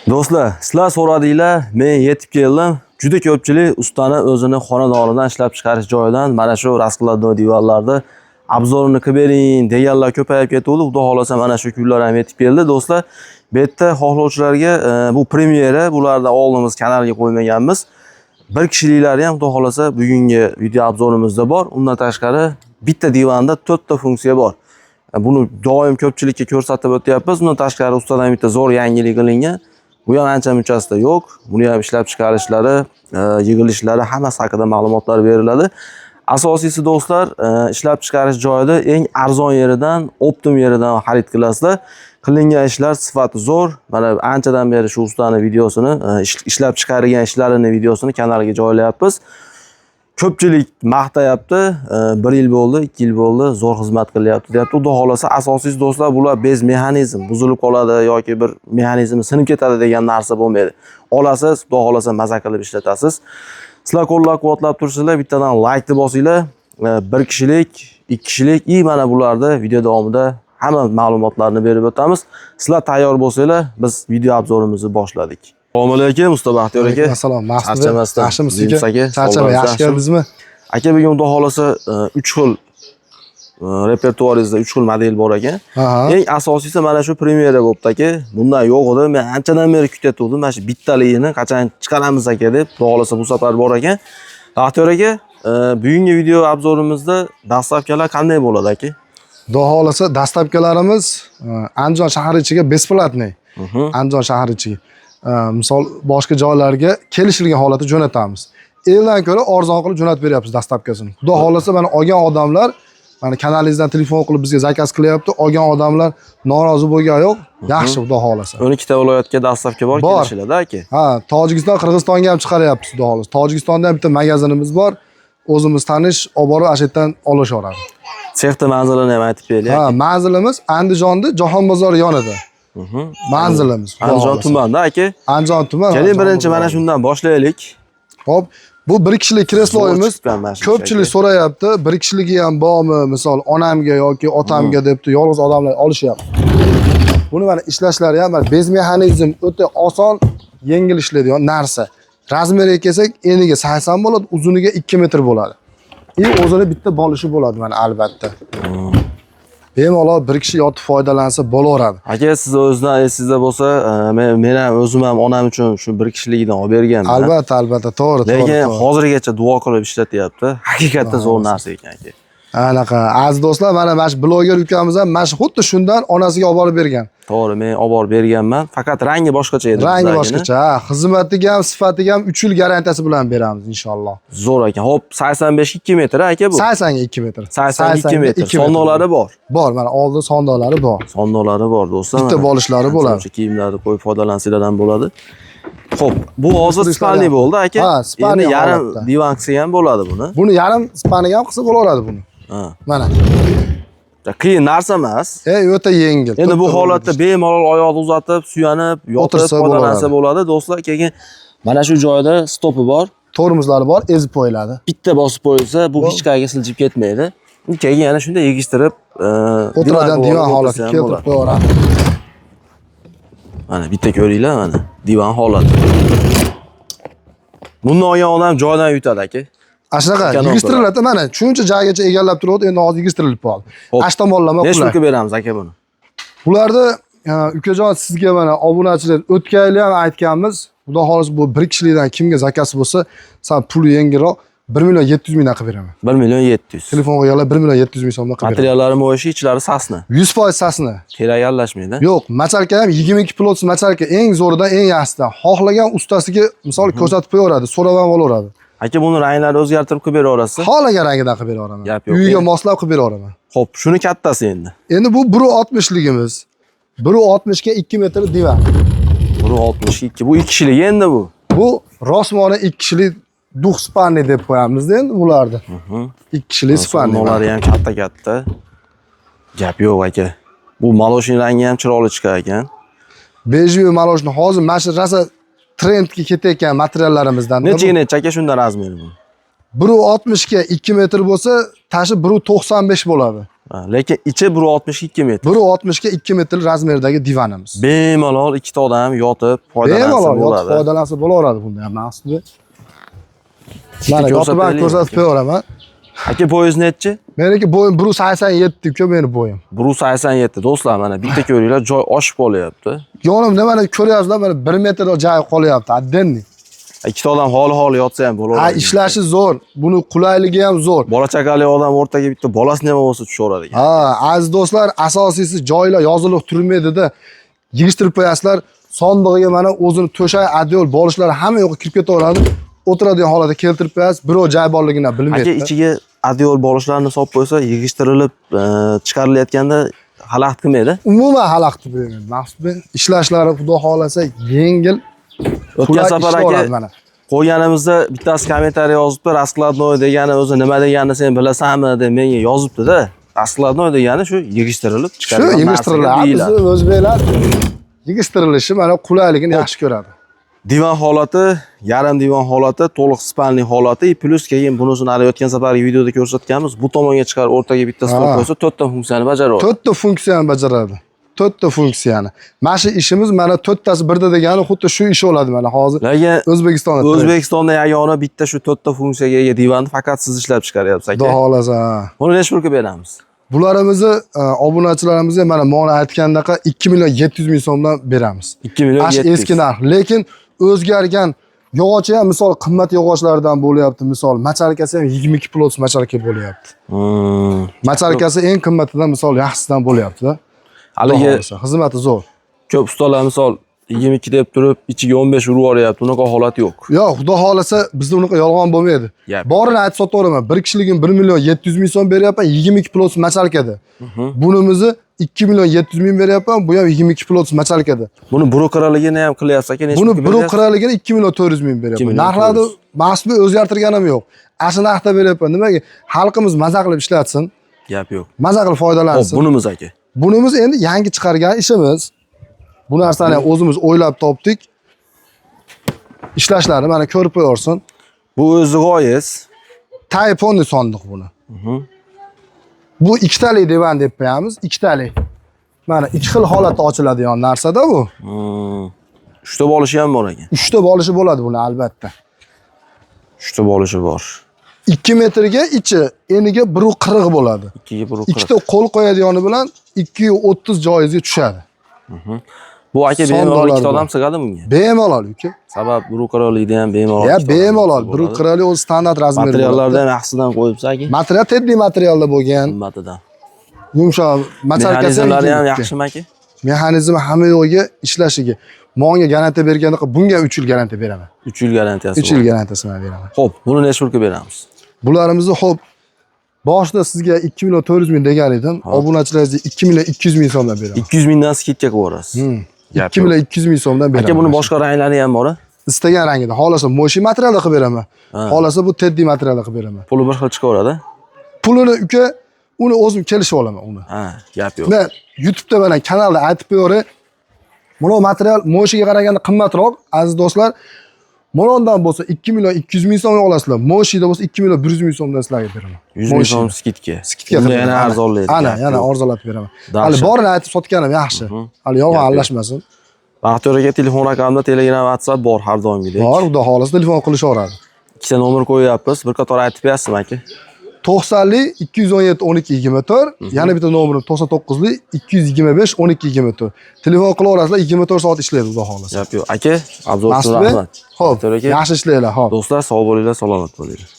Do'stlar, sizlar so'radinglar, men yetib keldim. Juda ko'pchilik ustani o'zini xonadonidan ishlab chiqarish joyidan mana shu raskladnoy divanlarda obzorini qilib bering deganlar ko'payib ketdi. Xudo xolasa mana shu kunlar ham yetib keldi. Do'stlar, bu yerda xohlovchilarga bu premyera, bularni oldimiz kanalga qo'ymaganmiz. Bir kishiliklari ham xudo xolasa bugungi video obzorimizda bor. Undan tashqari bitta divanda 4 ta funksiya bor. Buni doim ko'pchilikka ko'rsatib o'tyapmiz. Undan tashqari ustadan bitta zo'r yangilik qilingan. Bu ham ancha munchasida yo'q. Buni ham ishlab chiqarishlari, yig'ilishlari hammasi haqida ma'lumotlar beriladi. Asosiysi do'stlar, ishlab chiqarish joyida eng arzon yeridan, optim yeridan xarid qilasizlar. Qilingan ishlar sifati zo'r. Mana anchadan beri shu ustani videosini, ishlab chiqargan ishlarini videosini kanalga joylayapmiz. Ko'pchilik maqtayapti, 1 yil bo'ldi, 2 yil bo'ldi, zo'r xizmat qilyapti deyapti. Xudo xolasa asosiysi do'stlar, bular bez mexanizm buzilib qoladi yoki bir mexanizmi sinib ketadi degan narsa bo'lmaydi. Olasiz, xudo xolasa maza qilib ishlatasiz. Sizlar qo'llab-quvvatlab tursizlar, bittadan like bosinglar. 1 kishilik, 2 kishilik, mana bularda video davomida hamma ma'lumotlarni berib o'tamiz. Sizlar tayyor bo'lsanglar, biz video obzorimizni boshladik. Assalomu alaykum, usta Baxtiyor aka. Assalom, Charchamasdan. Yaxshimisiz aka? Charchamay, yaxshi keldingizmi? Aka, bugun xudo xolasa 3 xil repertuaringizda 3 xil model bor ekan. Eng asosiysi mana shu premyera bo'pti aka. Bundan yo'q edi. Men anchadan beri kutyatdim. Mana shu bittaligini qachon chiqaramiz aka deb, xudo xolasa bu safar bor ekan. Baxtiyor aka, bugungi video obzorimizda dastlabkilar qanday bo'ladi aka? Xudo xolasa dastlabkilarimiz Andijon shahri ichiga besplatniy. Andijon shahri ichiga. Misol boshqa joylarga kelishilgan holatda jo'natamiz. Eldan ko'ra arzon qilib jo'natib beryapmiz dastlabkasini. Xudo xolasa mana olgan odamlar, mana kanalingizdan telefon qilib bizga zakaz qilyapti. Olgan odamlar norozi bo'lgani yo'q. Yaxshi, xudo xolasa. 12 ta viloyatga dastlabki bor kelishiladi aka. Ha, Tojikiston, Qirg'izistonga ham chiqaryapmiz, xudo xolasa. Tojikistonda ham bitta magazinimiz bor. O'zimiz tanish, olib borib ashitdan olishaveradi. Sexta manzilini ham aytib bering. Ha, manzilimiz Andijonda Jahon bozori yonida. Manzilimiz Andijon tumanda aka. Andijon tuman. Keling birinchi mana shundan boshlaylik. Hop, bu 1 kishilik kresloyimiz. Ko'pchilik so'rayapti, 1 kishiligi ham bormi? Misol onamga yoki otamga debdi, yolg'iz odamlar olishyapti. Buni mana ishlashlari ham bez mexanizm o'ta oson, yengil ishlaydigan narsa. Razmeriga kelsak, eniga 80 bo'ladi, uzuniga 2 metr bo'ladi. O'zini bitta bolishi bo'ladi mana albatta. Bemalol 1 kishi yotib foydalansa bo'laveradi. Aka, siz o'zingizdan esingizda bo'lsa, men ham o'zim ham onam uchun shu 1 kishiligidan olib berganman. Albatta, to'g'ri. Lekin hozirgacha duo qilib ishlatyapti. Haqiqatda zo'r narsa ekan aka. Anaqa, aziz do'stlar, mana shu bloger ukamiz ham mana xuddi shundan onasiga olib borib bergan. To'g'ri, men olib borib berganman. Faqat rangi boshqacha edi. Rangi boshqacha. Xizmatiga ham, sifatiga ham 3 yil garantiyasi bilan beramiz inshaalloh. Zo'r ekan. Hop, 85 2 metr aka bu. 82 metr. 82 metr. Sondoqlari bor. Bor, mana oldin sondoqlari bor. Sondoqlari bor do'stlar. Bitta bo'lishlari bo'ladi. Kiyimlarni qo'yib foydalansanglar ham bo'ladi. Xo'p, bu hozir spalniy bo'ldi aka. Ha, spalniy. Endi yarim divan qilsa ham bo'ladi buni. Buni yarim spalniy ham qilsa bo'laveradi buni. Ha. Mana. Qiyin narsa emas. O'ta yengil. Endi bu holatda bemalol oyoqni uzatib, suyanib, yotib foydalansa bo'ladi. Do'stlar, keyin mana shu joyda stopi bor. Tormozlari bor, ezib qo'yiladi. Bitta bosib qo'yilsa, bu hech qayerga siljib ketmaydi. Keyin yana shunday egishtirib, o'tiradigan divan holatiga keltirib qo'yaveradi. Mana bitta ko'ringlar, mana divan holati. Bundan olgan odam joydan yutadi aka. Ashunaqa yig'ishtiriladi, mana shuncha joygacha egallab turadi, endi hozir yig'ishtirilib qoldi. Ash tomonlama qulay. Nechta beramiz aka buni? Bularni ukajon sizga mana obunachilar o'tgan yil ham aytganmiz. Xudo xolasa bu 1 kishilikdan kimga zakaz bo'lsa, san puli yengilroq 1.700.000 qilib beraman. 1.700.000. Telefonga yig'lab 1.700.000 so'mdan qilib beraman. Materiallari mo'yishi, ichlari sasni. 100% sasni. Kerak aralashmaydi. Yo'q, machalka ham 22 plots machalka, eng zo'ridan eng yaxshisidan. Xohlagan ustasiga misol ko'rsatib qo'yaveradi, so'rab ham olaveradi. Aka, buni ranglarni o'zgartirib qilib beraverasiz? Xohlagan rangidan qilib beraman. Gap yo'q. Uyiga moslab qilib beraman. Xo'p, shuni kattasi endi. Endi bu 1.60ligimiz. 1.60 ga 2 metr divan. 1.62. Bu 2 kishilik endi bu. Bu rosmona 2 kishilik duh spalniy deb qo'yamiz endi bularni. 2 kishilik spalniy. Ular ham katta-katta. Gap yo'q aka. Bu maloshning rangi ham chiroyli chiqar ekan. Bejviy maloshni hozir mana shu rosa trendga ketayotgan materiallarimizdan. Necha aka shundan razmeri bu? 1.60 ga 2 metr bo'lsa, tashi 1.95 bo'ladi. Lekin ichi 1.62 metr. 1.60 ga 2 metr razmerdagi divanimiz. Bemalol ikkita odam yotib foydalansa Bemalol yotib bo'ladi. foydalansa bo'laveradi bunda ham maqsadi. Mana yotib ko'rsatib qo'yaman. Aka boyingiz nechi? Meniki bo'yim 1.87 ku meni bo'yim. 1.87 do'stlar, mana bitta ko'ringlar, joy oshib qolyapti. Yonimda mana ko'ryapsizlar, mana 1 metr joy qolyapti. Addenni. Ikkita odam holi yotsa ham bo'laveradi. Ha, ishlashi zo'r. Buni qulayligi ham zo'r. Bola chaqali odam o'rtaga bitta bolasini ham olsa tushaveradi ekan. Ha, aziz do'stlar, asosiysi joylar yozilib turmaydi-da. Yig'ishtirib qo'yasizlar. Sondig'iga mana o'zini to'shay, adyol bolishlari hamma yoqqa kirib ketaveradi. O'tiradigan holatda keltirib qo'yasiz. Birov joy borligini bilmaydi. Aka ichiga adyol bolishlarini solib qo'ysa, yig'ishtirilib chiqarilayotganda xalaqit qilmaydi. Umuman xalaqit bermaydi. Maqsad ishlashlari xudo xolasa yengil. O'tgan safar aka qo'yganimizda bittasi kommentariy yozibdi, raskladnoy degani o'zi nima deganini sen bilasanmi deb menga yozibdi-da. Raskladnoy degani shu yig'ishtirilib chiqarilgan. Shu yig'ishtiriladi. Biz o'zbeklar yig'ishtirilishi mana qulayligini yaxshi ko'radi. Divan holati, yarim divan holati, to'liq spalniy holati, plus keyin bunisini hali o'tgan safargi videoda ko'rsatganmiz. Bu tomonga chiqarib o'rtaga bitta stol qo'ysa, 4 ta funksiyani bajaradi. 4 ta funksiyani bajaradi. 4 ta funksiyani. Mana shu ishimiz mana 4 tasi birda degani xuddi shu ish bo'ladi mana hozir. Lekin O'zbekistonda yagona bitta shu 4 ta funksiyaga ega divanni faqat siz ishlab chiqaryapsiz aka. Xudo xolasa. Buni necha pulga beramiz? Bularimizni obunachilarimizga mana mona aytgandaqa 2 million 700 ming so'mdan beramiz. 2 million 700. Eski narx. Lekin o'zgargan yog'ochi ham misol qimmat yog'ochlardan bo'lyapti. Misol macharkasi ham 22 plus macharka bo'lyapti. Macharkasi eng qimmatidan misol yaxshisidan bo'lyapti-da. Haligi xizmati zo'r. Ko'p ustalar misol 22 deb turib, ichiga 15 urib olyapti. Unaqa holat yo'q. Yo'q, xudo xolasa bizda unaqa yolg'on bo'lmaydi. Borini aytib sotaveraman. Bir kishiligim 1 million 700 ming so'm beryapman, 22 plus macharkada. Bunimizni 2 million 700 ming beryapman, bu ham 22 plus macharkada. Buni brokerligini ham qilyapsiz aka, necha? Buni brokerligini 2 million 400 ming beryapman. Narxlarni maxsus o'zgartirganim yo'q. Asl narxda beryapman. Nimaga? Xalqimiz maza qilib ishlatsin. Gap yo'q. Maza qilib foydalansin. Hop, bunimiz aka. Bunimiz endi yangi chiqargan ishimiz. Bu narsani o'zimiz o'ylab topdik. Ishlashlari mana ko'rib qo'yorsin. Bu o'zi g'oyiz. Tayponni sondiq buni. Bu ikkitalik divan deb qo'yamiz, ikkitalik. Mana ikki xil holatda ochiladigan narsada bu. 3 ta bolishi ham bor ekan. 3 ta bolishi bo'ladi buni albatta. 3 ta bolishi bor. 2 metrga ichi, eniga 1.40 bo'ladi. 2 ga 1.40. Ikkita qo'l qo'yadigani bilan 230 joyizga tushadi. Bu aka bemalol ikkita odam sig'adi bunga. Bemalol uka. Sabab brokerlikda ham bemalol. Ya bemalol, brokerlik o'z standart razmeri. Materiallarda ham yaxshidan qo'yibsiz aka. Material teddiy materialda bo'lgan. Qimmatidan. Yumshoq, macharkasi ham yaxshimi aka? Mexanizmi hamma yo'lga ishlashiga. Menga garantiya berganda bunga 3 yil garantiya beraman. 3 yil garantiyasi. 3 yil garantiyasini beraman. Xo'p, buni necha pulga beramiz? Bularimizni xo'p boshida sizga 2 million 400 ming degan edim. Obunachilaringizga 2 million 200 ming so'mdan beraman. 200 mingdan skidka qilib yuborasiz. 2 million 200 ming so'mdan beraman. Aka, buni boshqa ranglari ham bor-a? Istagan rangida. Xohlasa moshi materialda qilib beraman. Xohlasa bu teddiy materialda qilib beraman. Puli bir xil chiqaveradi. Pulini uka, uni o'zim kelishib olaman uni. Ha, gap yo'q. Men YouTube'da mana kanalda aytib qo'yaver. Mana material moshiga qaraganda qimmatroq, aziz do'stlar. Monondan bo'lsa 2 million 200 ming so'm olasizlar. Moshida bo'lsa 2 million 100 ming so'mdan sizlarga beraman. 100 ming so'm skidka. Skidka yana arzonlaydi. Ana, yana arzonlatib beraman. Hali borini aytib sotganim yaxshi. Hali yolg'on aralashmasin. Baxtiyor aka telefon raqamida Telegram, WhatsApp bor har doimgidek. Bor, xudo xolasa telefon qilishaveradi. Ikkita nomer qo'yapmiz. Bir qator aytib berasizmi aka? 90 217 12 24, yana bitta nomerim 99 225 12 24. Telefon qilaverasizlar, 24 soat ishlaydi xudo xolasa. Gap yo'q. Aka, obzor uchun rahmat. Xo'p, yaxshi ishlaylar, xo'p. Do'stlar, sog' bo'linglar, salomat bo'linglar.